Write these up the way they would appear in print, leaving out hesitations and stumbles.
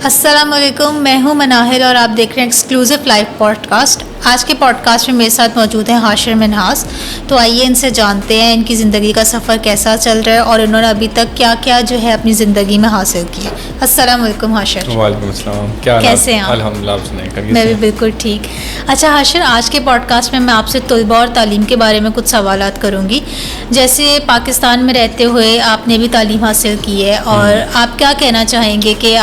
अस्सलामुअलैकुम, मैं हूं मनाहिल और आप देख रहे हैं एक्सक्लूसिव लाइव पॉडकास्ट। आज के पॉडकास्ट में मेरे साथ मौजूद हैं हाशिर मिन्हास। तो आइए इनसे जानते हैं इनकी ज़िंदगी का सफ़र कैसा चल रहा है और इन्होंने अभी तक क्या क्या जो है अपनी ज़िंदगी में हासिल किया। अस्सलामुअलैकुम हाशिर। वालेकुम अस्सलाम। क्या कैसे हैं आप? अल्हम्दुलिल्लाह, आप सुनाइए। मैं भी बिल्कुल ठीक। अच्छा हाशिर, आज के पॉडकास्ट में मैं आपसे तलबा और तालीम के बारे में कुछ सवालात करूँगी। जैसे पाकिस्तान में रहते हुए आपने भी तालीम हासिल की है और आप क्या कहना चाहेंगे कि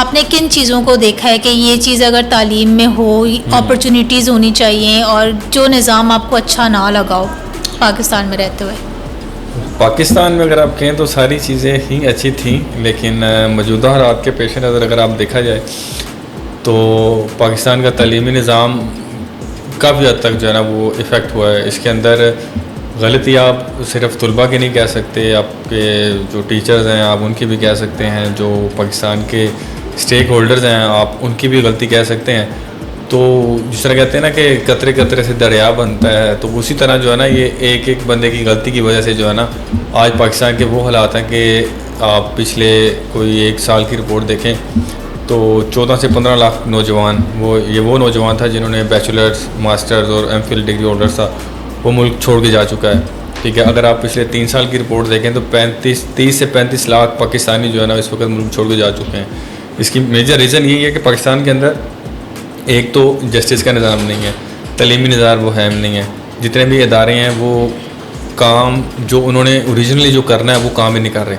आपने किन चीज़ों को देखा है कि ये चीज़ अगर तालीम में हो, अपॉर्चुनिटीज़ होनी चाहिए, और जो निज़ाम आपको अच्छा ना लगाओ पाकिस्तान में रहते हुए? पाकिस्तान में अगर आप कहें तो सारी चीज़ें ही अच्छी थी, लेकिन मौजूदा हालात के पेश नज़र अगर आप देखा जाए तो पाकिस्तान का तालीमी निज़ाम काफ़ी हद तक जो है ना वो इफ़ेक्ट हुआ है। इसके अंदर गलती आप सिर्फ तलबा की नहीं कह सकते, आपके जो टीचर्स हैं आप उनकी भी कह सकते हैं, जो पाकिस्तान के स्टेक होल्डर्स हैं आप उनकी भी गलती कह सकते हैं। तो जिस तरह कहते हैं ना कि कतरे कतरे से दरिया बनता है, तो उसी तरह जो है ना ये एक एक बंदे की गलती की वजह से जो है ना आज पाकिस्तान के वो हालात हैं कि आप पिछले कोई एक साल की रिपोर्ट देखें तो 14 से 15 लाख नौजवान, वो नौजवान था जिन्होंने बैचलर्स, मास्टर्स और एमफिल डिग्री होल्डर्स था, वो मुल्क छोड़ के जा चुका है। ठीक है, अगर आप पिछले 3 साल की रिपोर्ट देखें तो 30 से 35 लाख पाकिस्तानी जो है ना इस वक्त मुल्क छोड़ के जा चुके हैं। इसकी मेजर रीज़न यही है कि पाकिस्तान के अंदर एक तो जस्टिस का निज़ाम नहीं है, तलीमी निज़ाम वो हैम नहीं है, जितने भी इदारे हैं वो काम जो उन्होंने ओरिजिनली जो करना है वो काम ही नहीं कर रहे।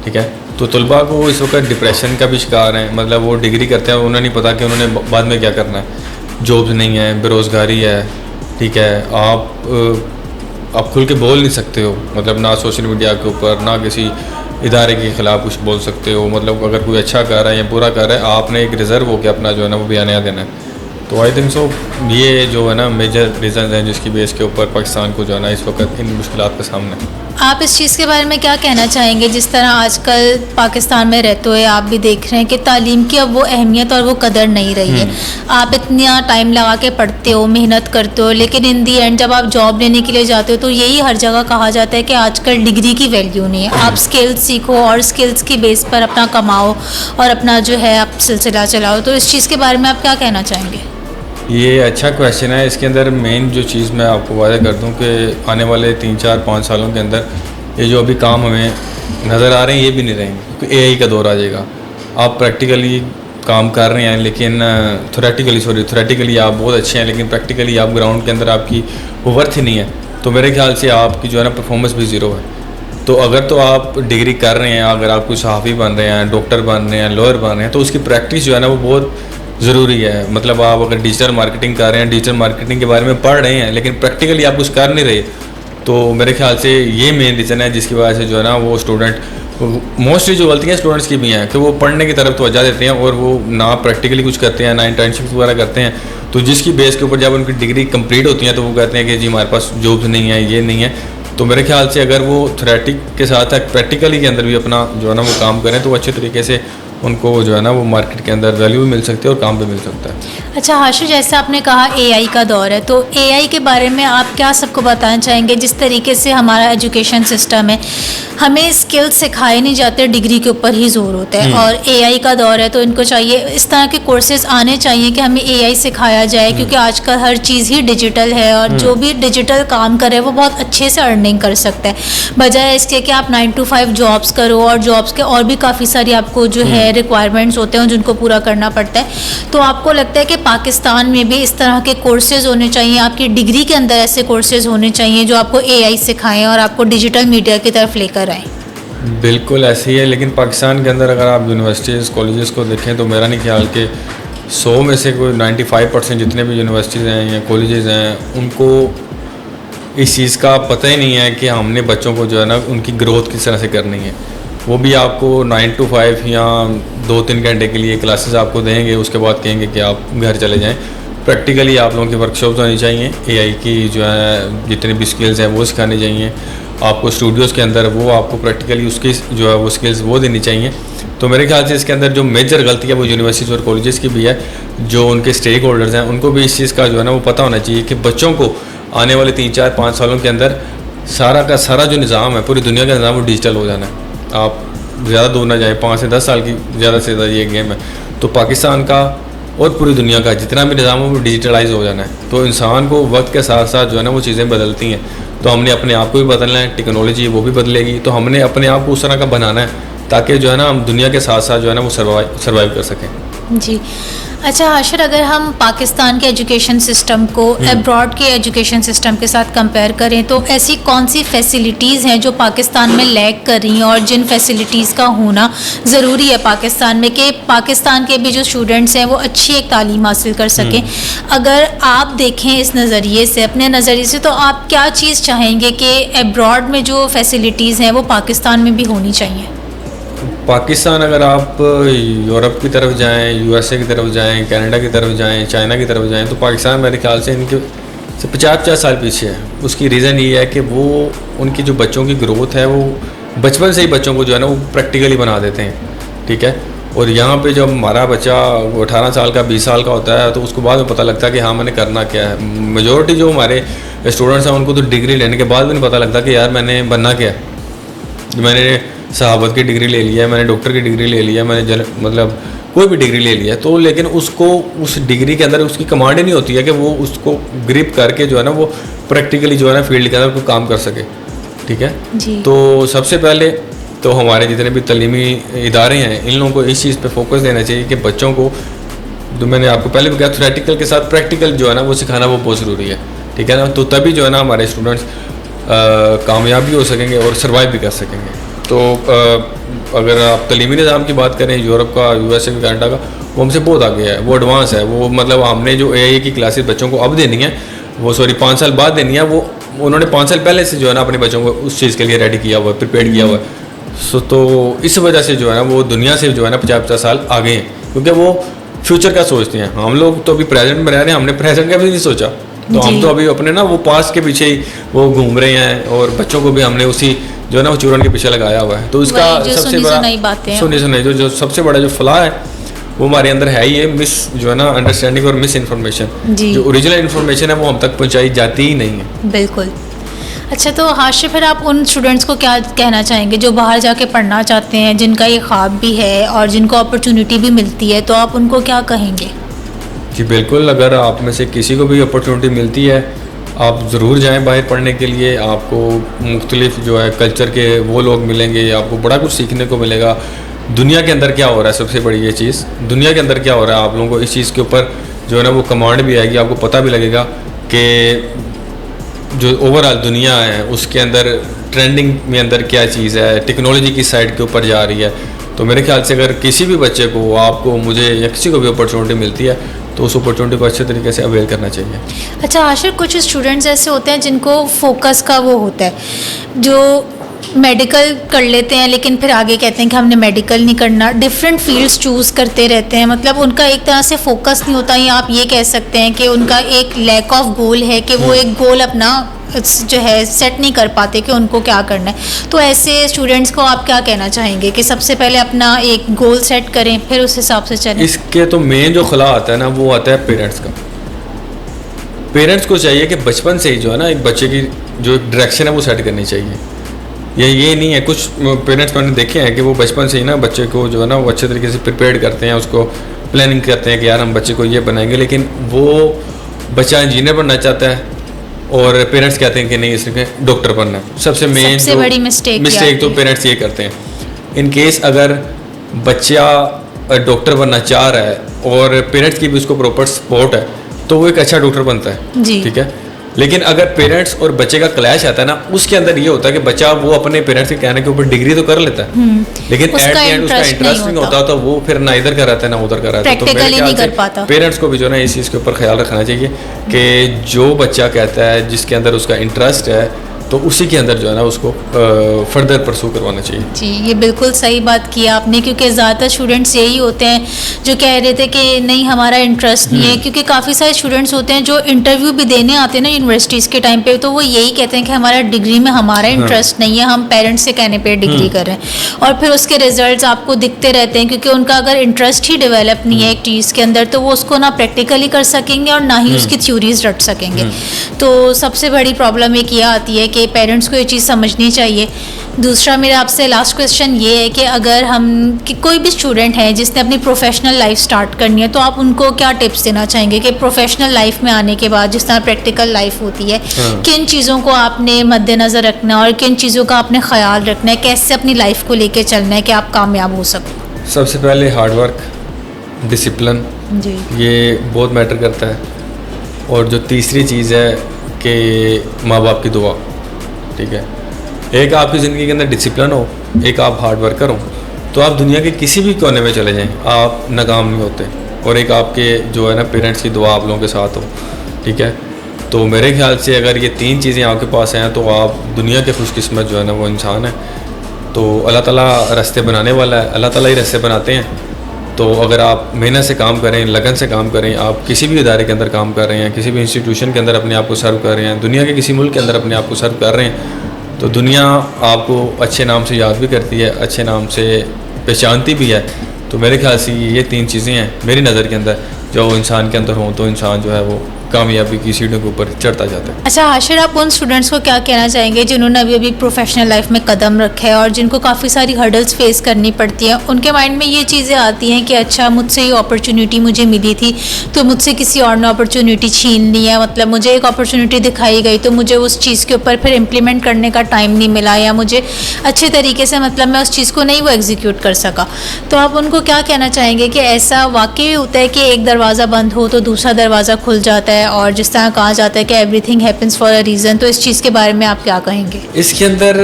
ठीक है, तो तलबा को इस वक्त डिप्रेशन का भी शिकार हैं। मतलब वो डिग्री करते हैं, उन्हें नहीं पता कि उन्होंने बाद में क्या करना है। जॉब्स नहीं है, बेरोज़गारी है। ठीक है, आप खुल के बोल नहीं सकते हो, मतलब ना सोशल मीडिया के ऊपर, ना किसी इदारे के ख़िलाफ़ कुछ बोल सकते हो। मतलब अगर कोई अच्छा कर रहा है या बुरा कर रहा है, आपने एक रिज़र्व हो के अपना जो है ना वो बयानिया देना है। तो आई थिंक सो ये जो है ना मेजर रीज़न हैं जिसकी बेस के ऊपर पाकिस्तान को जो है ना इस वक्त इन मुश्किलात का सामना है। आप इस चीज़ के बारे में क्या कहना चाहेंगे? जिस तरह आजकल पाकिस्तान में रहते हुए आप भी देख रहे हैं कि तालीम की अब वो अहमियत और वो कदर नहीं रही है। आप इतना टाइम लगा के पढ़ते हो, मेहनत करते हो, लेकिन इन दी एंड जब आप जॉब लेने के लिए जाते हो तो यही हर जगह कहा जाता है कि आजकल डिग्री की वैल्यू नहीं है। आप स्किल्स सीखो और स्किल्स की बेस पर अपना कमाओ और अपना जो है आप सिलसिला चलाओ। तो इस चीज़ के बारे में आप क्या कहना चाहेंगे? ये अच्छा क्वेश्चन है। इसके अंदर मेन जो चीज़ मैं आपको वादा कर दूं कि आने वाले 3, 4, 5 सालों के अंदर ये जो अभी काम हमें नज़र आ रहे हैं ये भी नहीं रहेंगे, क्योंकि एआई का दौर आ जाएगा। आप प्रैक्टिकली काम कर रहे हैं लेकिन थोरेटिकली आप बहुत अच्छे हैं, लेकिन प्रैक्टिकली आप ग्राउंड के अंदर आपकी वो वर्थ ही नहीं है। तो मेरे ख्याल से आपकी जो है ना परफॉर्मेंस भी ज़ीरो है। तो अगर तो आप डिग्री कर रहे हैं, अगर आप कोई सहाफ़ी बन रहे हैं, डॉक्टर बन रहे हैं, लॉयर बन रहे हैं, तो उसकी प्रैक्टिस जो है ना वो बहुत ज़रूरी है। मतलब आप अगर डिजिटल मार्केटिंग कर रहे हैं, डिजिटल मार्केटिंग के बारे में पढ़ रहे हैं, लेकिन प्रैक्टिकली आप कुछ कर नहीं रहे, तो मेरे ख्याल से ये मेन रीज़न है जिसकी वजह से जो है ना वो स्टूडेंट, मोस्टली जो गलतियाँ स्टूडेंट्स की भी हैं कि वो पढ़ने की तरफ तवज्जो देते हैं और वो ना प्रैक्टिकली कुछ करते हैं, ना इंटर्नशिप वगैरह करते हैं। तो जिसकी बेस के ऊपर जब उनकी डिग्री कंप्लीट होती है तो वो कहते हैं कि जी हमारे पास जॉब्स नहीं है, ये नहीं है। तो मेरे ख्याल से अगर वो थ्योरेटिक के साथ प्रैक्टिकली के अंदर भी अपना जो है ना वो काम करें तो अच्छे तरीके से उनको जो है ना वो मार्केट के अंदर वैल्यू भी मिल सकती है और काम भी मिल सकता है। अच्छा हाशिर, जैसे आपने कहा एआई का दौर है, तो एआई के बारे में आप क्या सबको बताना चाहेंगे? जिस तरीके से हमारा एजुकेशन सिस्टम है, हमें स्किल्स सिखाए नहीं जाते, डिग्री के ऊपर ही जोर होता है, और एआई का दौर है तो इनको चाहिए इस तरह के कोर्सेज आने चाहिए कि हमें एआई सिखाया जाए, क्योंकि आजकल हर चीज़ ही डिजिटल है और जो भी डिजिटल काम करे वो बहुत अच्छे से अर्निंग कर सकता है, बजाय इसके कि आप 9 to 5 जॉब्स करो और जॉब्स के और भी काफ़ी सारी आपको जो है रिक्वायरमेंट्स होते हैं जिनको पूरा करना पड़ता है। तो आपको लगता है कि पाकिस्तान में भी इस तरह के कोर्सेज होने चाहिए, आपकी डिग्री के अंदर ऐसे कोर्सेज होने चाहिए जो आपको एआई सिखाएं और आपको डिजिटल मीडिया की तरफ लेकर आएँ? बिल्कुल ऐसे ही है, लेकिन पाकिस्तान के अंदर अगर आप यूनिवर्सिटीज़, कॉलेजेस को देखें तो मेरा नहीं ख्याल कि 100 में से कोई 95% जितने भी यूनिवर्सिटीज़ हैं या कॉलेजेस हैं उनको इस चीज़ का पता ही नहीं है कि हमने बच्चों को जो है ना उनकी ग्रोथ किस तरह से करनी है। वो भी आपको 9 to 5 या 2-3 घंटे के लिए क्लासेस आपको देंगे, उसके बाद कहेंगे कि आप घर चले जाएं। प्रैक्टिकली आप लोगों की वर्कशॉप्स होनी चाहिए, एआई की जो है जितनी भी स्किल्स हैं वो सिखानी चाहिए आपको स्टूडियोज़ के अंदर, वो आपको प्रैक्टिकली उसकी जो है वो स्किल्स वो देनी चाहिए। तो मेरे ख्याल से इसके अंदर जो मेजर गलती है वो यूनिवर्सिटीज़ और कॉलेजेस की भी है, जो उनके स्टेक होल्डर्स हैं उनको भी इस चीज़ का जो है ना वो पता होना चाहिए कि बच्चों को आने वाले 3, 4, 5 सालों के अंदर सारा का सारा जो निज़ाम है, पूरी दुनिया का निज़ाम वो डिजिटल हो जाना है। आप ज़्यादा दूर ना जाए, 5 से 10 साल की ज़्यादा से ज़्यादा ये गेम है। तो पाकिस्तान का और पूरी दुनिया का जितना भी निज़ाम है वो डिजिटलाइज हो जाना है। तो इंसान को वक्त के साथ साथ जो है ना वो चीज़ें बदलती हैं, तो हमने अपने आप को भी बदलना है, टेक्नोलॉजी वो भी बदलेगी, तो हमने अपने आप को उस तरह का बनाना है ताकि जो है ना हम दुनिया के साथ साथ जो है ना वो सर्वाइव कर सकें। जी। अच्छा हाशिर, अगर हम पाकिस्तान के एजुकेशन सिस्टम को अब्रॉड के एजुकेशन सिस्टम के साथ कंपेयर करें तो ऐसी कौन सी फैसिलिटीज़ हैं जो पाकिस्तान में लैग कर रही हैं और जिन फैसिलिटीज़ का होना ज़रूरी है पाकिस्तान में कि पाकिस्तान के भी जो स्टूडेंट्स हैं वो अच्छी एक तालीम हासिल कर सकें? अगर आप देखें इस नज़रिए से, अपने नज़रिए से, तो आप क्या चीज़ चाहेंगे कि अब्रॉड में जो फैसिलिटीज़ हैं वो पाकिस्तान में भी होनी चाहिए? पाकिस्तान, अगर आप यूरोप की तरफ जाएं, यूएसए की तरफ जाएं, कनाडा की तरफ जाएं, चाइना की तरफ जाएं, तो पाकिस्तान मेरे ख्याल से इनके से 50 साल पीछे है। उसकी रीज़न ये है कि वो उनकी जो बच्चों की ग्रोथ है वो बचपन से ही बच्चों को जो है ना वो प्रैक्टिकली बना देते हैं, ठीक है। और यहाँ पे जब हमारा बच्चा 18 साल का 20 साल का होता है तो उसको बाद में पता लगता है कि हाँ मैंने करना क्या है। मेजोरिटी जो हमारे स्टूडेंट्स हैं उनको तो डिग्री लेने के बाद भी नहीं पता लगता कि यार मैंने बनना क्या है। मैंने सहाबत की डिग्री ले लिया है, मैंने डॉक्टर की डिग्री ले लिया है, मैंने मतलब कोई भी डिग्री ले लिया है, तो लेकिन उसको उस डिग्री के अंदर उसकी कमांड ही नहीं होती है कि वो उसको ग्रिप करके जो है ना वो प्रैक्टिकली जो है ना फील्ड के अंदर कोई काम कर सके, ठीक है जी। तो सबसे पहले तो हमारे जितने भी तलीमी इदारे हैं इन लोगों को इस चीज़ पे फोकस देना चाहिए कि बच्चों को, जो मैंने आपको पहले भी कहा, थ्योरेटिकल के साथ प्रैक्टिकल जो है ना वो सिखाना वो बहुत ज़रूरी है, ठीक है ना। तो तभी जो है ना हमारे स्टूडेंट्स कामयाब भी हो सकेंगे और सर्वाइव भी कर सकेंगे। तो अगर आप तलीमी निज़ाम की बात करें यूरोप का, यूएसए का, कनाडा का, वो हमसे बहुत आगे है, वो एडवांस है। वो मतलब हमने जो एआई की क्लासेस बच्चों को अब देनी है, वो 5 साल बाद देनी है, वो उन्होंने 5 साल पहले से जो है ना अपने बच्चों को उस चीज़ के लिए रेडी किया हुआ है, प्रिपेयर किया हुआ है। तो इस वजह से जो है ना वो दुनिया से जो है ना 50 साल आगे हैं, क्योंकि वो फ्यूचर का सोचते हैं। हम लोग तो अभी प्रेजेंट में रह रहे हैं, हमने प्रेजेंट का भी नहीं सोचा, तो हम तो अभी अपने ना वो पास्ट के पीछे ही वो घूम रहे हैं और बच्चों को भी हमने उसी जो है ना वो चूरन के पीछे लगाया हुआ है। तो इसका सबसे बड़ा सुनी जो सबसे बड़ा जो फला है वो हमारे अंदर है ही है मिस जो है ना अंडरस्टैंडिंग और मिस इन्फॉर्मेशन। जो ओरिजिनल इन्फॉर्मेशन है वो हम तक पहुंचाई जाती ही नहीं है। बिल्कुल। अच्छा, तो हाशिर फिर आप उन स्टूडेंट्स को क्या कहना चाहेंगे जो बाहर जाके पढ़ना चाहते हैं, जिनका ये ख्वाब भी है और जिनको अपॉर्चुनिटी भी मिलती है, तो आप उनको क्या कहेंगे? जी बिल्कुल, अगर आप में से किसी को भी अपॉर्चुनिटी मिलती है आप ज़रूर जाएं बाहर पढ़ने के लिए। आपको मुख्तलिफ जो है कल्चर के वो लोग मिलेंगे, आपको बड़ा कुछ सीखने को मिलेगा। दुनिया के अंदर क्या हो रहा है, सबसे बड़ी ये चीज़, दुनिया के अंदर क्या हो रहा है, आप लोगों को इस चीज़ के ऊपर जो है ना वो कमांड भी आएगी। आपको पता भी लगेगा कि जो ओवरऑल दुनिया है उसके अंदर ट्रेंडिंग में अंदर क्या चीज़ है, टेक्नोलॉजी की साइड के ऊपर जा रही है। तो मेरे ख्याल से अगर किसी भी बच्चे को, आपको, मुझे या किसी को भी अपॉर्चुनिटी मिलती है तो उस अपॉर्चुनिटी को अच्छे तरीके से अवेल करना चाहिए। अच्छा हाशिर, कुछ स्टूडेंट्स ऐसे होते हैं जिनको फोकस का वो होता है, जो मेडिकल कर लेते हैं लेकिन फिर आगे कहते हैं कि हमने मेडिकल नहीं करना, डिफरेंट फील्ड्स चूज़ करते रहते हैं, मतलब उनका एक तरह से फोकस नहीं होता। या आप ये कह सकते हैं कि उनका एक लैक ऑफ गोल है कि वो एक गोल अपना जो है सेट नहीं कर पाते कि उनको क्या करना है। तो ऐसे स्टूडेंट्स को आप क्या कहना चाहेंगे कि सबसे पहले अपना एक गोल सेट करें फिर उस हिसाब से चलें? इसके तो मेन जो खला आता है ना वो आता है पेरेंट्स का। पेरेंट्स को चाहिए कि बचपन से ही जो है ना एक बच्चे की जो एक डायरेक्शन है वो सेट करनी चाहिए। ये नहीं है, कुछ पेरेंट्स मैंने देखे हैं कि वो बचपन से ही ना बच्चे को जो है ना वो अच्छे तरीके से प्रिपेयर करते हैं, उसको प्लानिंग करते हैं कि यार हम बच्चे को ये बनाएंगे, लेकिन वो बच्चा इंजीनियर बनना चाहता है और पेरेंट्स कहते हैं कि नहीं इसके डॉक्टर बनना है। सबसे बड़ी मिस्टेक तो पेरेंट्स ये करते हैं। इन केस अगर बच्चा डॉक्टर बनना चाह रहा है और पेरेंट्स की भी उसको प्रॉपर सपोर्ट है तो वो एक अच्छा डॉक्टर बनता है, ठीक है। लेकिन अगर पेरेंट्स और बच्चे का क्लैश आता है ना, उसके अंदर ये होता है कि बच्चा वो अपने पेरेंट्स के कहने के ऊपर डिग्री तो कर लेता है लेकिन एट द एंड उसका इंटरेस्ट नहीं होता, तो वो फिर ना इधर का रहता है ना उधर का रहता है। तो मेरे ख्याल से पेरेंट्स को भी जो है ना इस चीज़ के ऊपर ख्याल रखना चाहिए कि जो बच्चा कहता है, जिसके अंदर उसका इंटरेस्ट है, तो उसी के अंदर जो है ना उसको फर्दर परसू करवाना चाहिए। जी, ये बिल्कुल सही बात की आपने, क्योंकि ज़्यादातर स्टूडेंट्स यही होते हैं जो कह रहे थे कि नहीं हमारा इंटरेस्ट नहीं है। क्योंकि काफ़ी सारे स्टूडेंट्स होते हैं जो इंटरव्यू भी देने आते हैं ना यूनिवर्सिटीज़ के टाइम पे, तो वो यही कहते हैं कि हमारा डिग्री में हमारा इंटरेस्ट नहीं है, हम पेरेंट्स से कहने पर डिग्री कर रहे हैं। और फिर उसके रिजल्ट आपको दिखते रहते हैं, क्योंकि उनका अगर इंटरेस्ट ही डेवलप नहीं है एक चीज़ के अंदर तो वो उसको ना प्रैक्टिकली कर सकेंगे और ना ही उसकी थ्योरीज रट सकेंगे। तो सबसे बड़ी प्रॉब्लम एक ये आती है कि कि पेरेंट्स को ये चीज़ समझनी चाहिए। दूसरा मेरा आपसे लास्ट क्वेश्चन ये है कि अगर हम कि कोई भी स्टूडेंट है जिसने अपनी प्रोफेशनल लाइफ स्टार्ट करनी है, तो आप उनको क्या टिप्स देना चाहेंगे कि प्रोफेशनल लाइफ में आने के बाद जिस तरह प्रैक्टिकल लाइफ होती है, किन चीज़ों को आपने मद्देनज़र रखना है और किन चीज़ों का आपने ख्याल रखना है, कैसे अपनी लाइफ को लेके चलना है कि आप कामयाब हो सको? सबसे पहले हार्डवर्क, डिसिप्लिन, जी, ये बहुत मैटर करता है। और जो तीसरी चीज़ है कि माँ बाप की दुआ। ठीक है, एक आपकी ज़िंदगी के अंदर डिसिप्लिन हो, एक आप हार्ड वर्कर हो, तो आप दुनिया के किसी भी कोने में चले जाएं, आप नाकाम नहीं होते। और एक आपके जो है ना पेरेंट्स की दुआ आप लोगों के साथ हो। ठीक है, तो मेरे ख्याल से अगर ये 3 चीज़ें आपके पास हैं तो आप दुनिया के खुशकिस्मत जो है ना वो इंसान है। तो अल्लाह ताला रास्ते बनाने वाला है, अल्लाह ताला ही रास्ते बनाते हैं। तो अगर आप मेहनत से काम करें, लगन से काम करें, आप किसी भी इदारे के अंदर काम कर रहे हैं, किसी भी इंस्टीट्यूशन के अंदर अपने आप को सर्व कर रहे हैं, दुनिया के किसी मुल्क के अंदर अपने आप को सर्व कर रहे हैं, तो दुनिया आपको अच्छे नाम से याद भी करती है, अच्छे नाम से पहचानती भी है। तो मेरे ख्याल से ये 3 चीज़ें हैं मेरी नज़र के अंदर, जो इंसान के अंदर हों तो इंसान जो है वो कामयाबी की सीढ़ियों के ऊपर चढ़ता जाता है। अच्छा हाशिर, आप उन स्टूडेंट्स को क्या कहना चाहेंगे जिन्होंने अभी अभी प्रोफेशनल लाइफ में कदम रखा है और जिनको काफ़ी सारी हर्डल्स फेस करनी पड़ती हैं? उनके माइंड में ये चीज़ें आती हैं कि अच्छा मुझसे ये अपॉर्चुनिटी मुझे मिली थी तो मुझसे किसी और ने अपॉर्चुनिटी छीन ली है, मतलब मुझे एक अपॉर्चुनिटी दिखाई गई तो मुझे उस चीज़ के ऊपर फिर इम्प्लीमेंट करने का टाइम नहीं मिला, या मुझे अच्छे तरीके से मतलब मैं उस चीज़ को नहीं वो एग्जीक्यूट कर सका। तो आप उनको क्या कहना चाहेंगे कि ऐसा वाकई होता है कि एक दरवाज़ा बंद हो तो दूसरा दरवाज़ा खुल जाता है, और जिस तरह कहा जाता है कि everything happens for a reason, तो इस चीज़ के बारे में आप क्या कहेंगे? इसके अंदर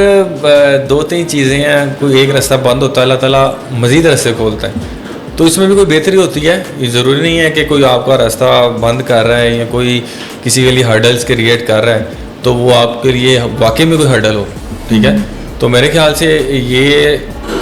2-3 चीज़ें हैं। कोई एक रास्ता बंद होता है, अल्लाह ताला मज़ीद रास्ते खोलता है, तो इसमें भी कोई बेहतरी होती है। ये ज़रूरी नहीं है कि कोई आपका रास्ता बंद कर रहा है या कोई किसी के लिए हर्डल्स क्रिएट कर रहा है तो वो आपके लिए वाकई में कोई हर्डल हो। ठीक है, तो मेरे ख्याल से ये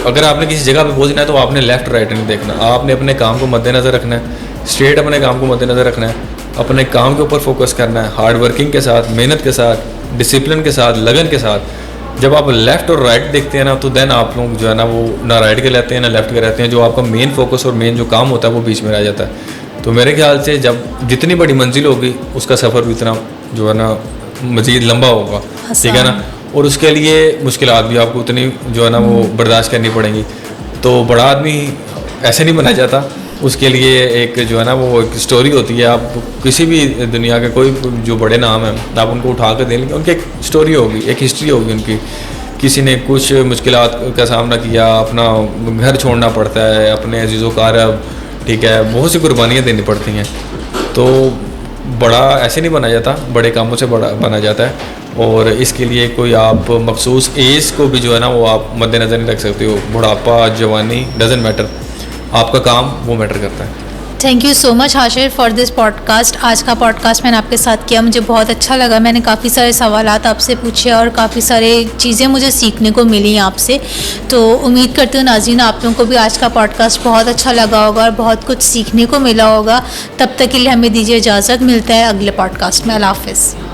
अगर आपने किसी जगह पे पहुंचना है तो आपने लेफ़्ट राइट नहीं देखना, आपने अपने काम को मद्देनज़र रखना है, स्ट्रेट अपने काम को मद्देनज़र रखना है, अपने काम के ऊपर फोकस करना है, हार्ड वर्किंग के साथ, मेहनत के साथ, डिसिप्लिन के साथ, लगन के साथ। जब आप लेफ़्ट और राइट देखते हैं ना तो देन आप लोग जो है ना वो ना राइट के रहते हैं ना लेफ़्ट के रहते हैं, जो आपका मेन फोकस और मेन जो काम होता है वो बीच में रह जाता है। तो मेरे ख्याल से जब जितनी बड़ी मंजिल होगी उसका सफ़र भी इतना जो है ना मज़ीद लंबा होगा। ठीक है ना, और उसके लिए मुश्किलात भी आपको उतनी जो है ना वो बर्दाश्त करनी पड़ेंगी। तो बड़ा आदमी ऐसे नहीं बना जाता, उसके लिए एक जो है ना वो एक स्टोरी होती है। आप किसी भी दुनिया के कोई जो बड़े नाम हैं आप उनको उठा कर देंगे, उनकी एक स्टोरी होगी, एक हिस्ट्री होगी उनकी। किसी ने कुछ मुश्किलात का सामना किया, अपना घर छोड़ना पड़ता है, अपने अजीज़ो कारब, ठीक है, बहुत सी कुर्बानियाँ देनी पड़ती हैं। तो बड़ा ऐसे नहीं बना जाता, बड़े कामों से बड़ा बना जाता है। और इसके लिए कोई आप मखसूस एज को भी जो है ना वो आप मद्देनज़र नहीं रख सकते हो। बुढ़ापा, जवानी डजेंट मैटर, आपका काम वो मैटर करता है। Thank you so much Hashir for this podcast. आज का पॉडकास्ट मैंने आपके साथ किया, मुझे बहुत अच्छा लगा। मैंने काफ़ी सारे सवालात आपसे पूछे और काफ़ी सारे चीज़ें मुझे सीखने को मिली आपसे। तो उम्मीद करती हूँ नाज़रीन आप लोगों को भी आज का पॉडकास्ट बहुत अच्छा लगा होगा और बहुत कुछ सीखने को मिला होगा। तब तक के लिए हमें दीजिए इजाज़त, मिलता है अगले पॉडकास्ट में। अल्लाह हाफ़िज़।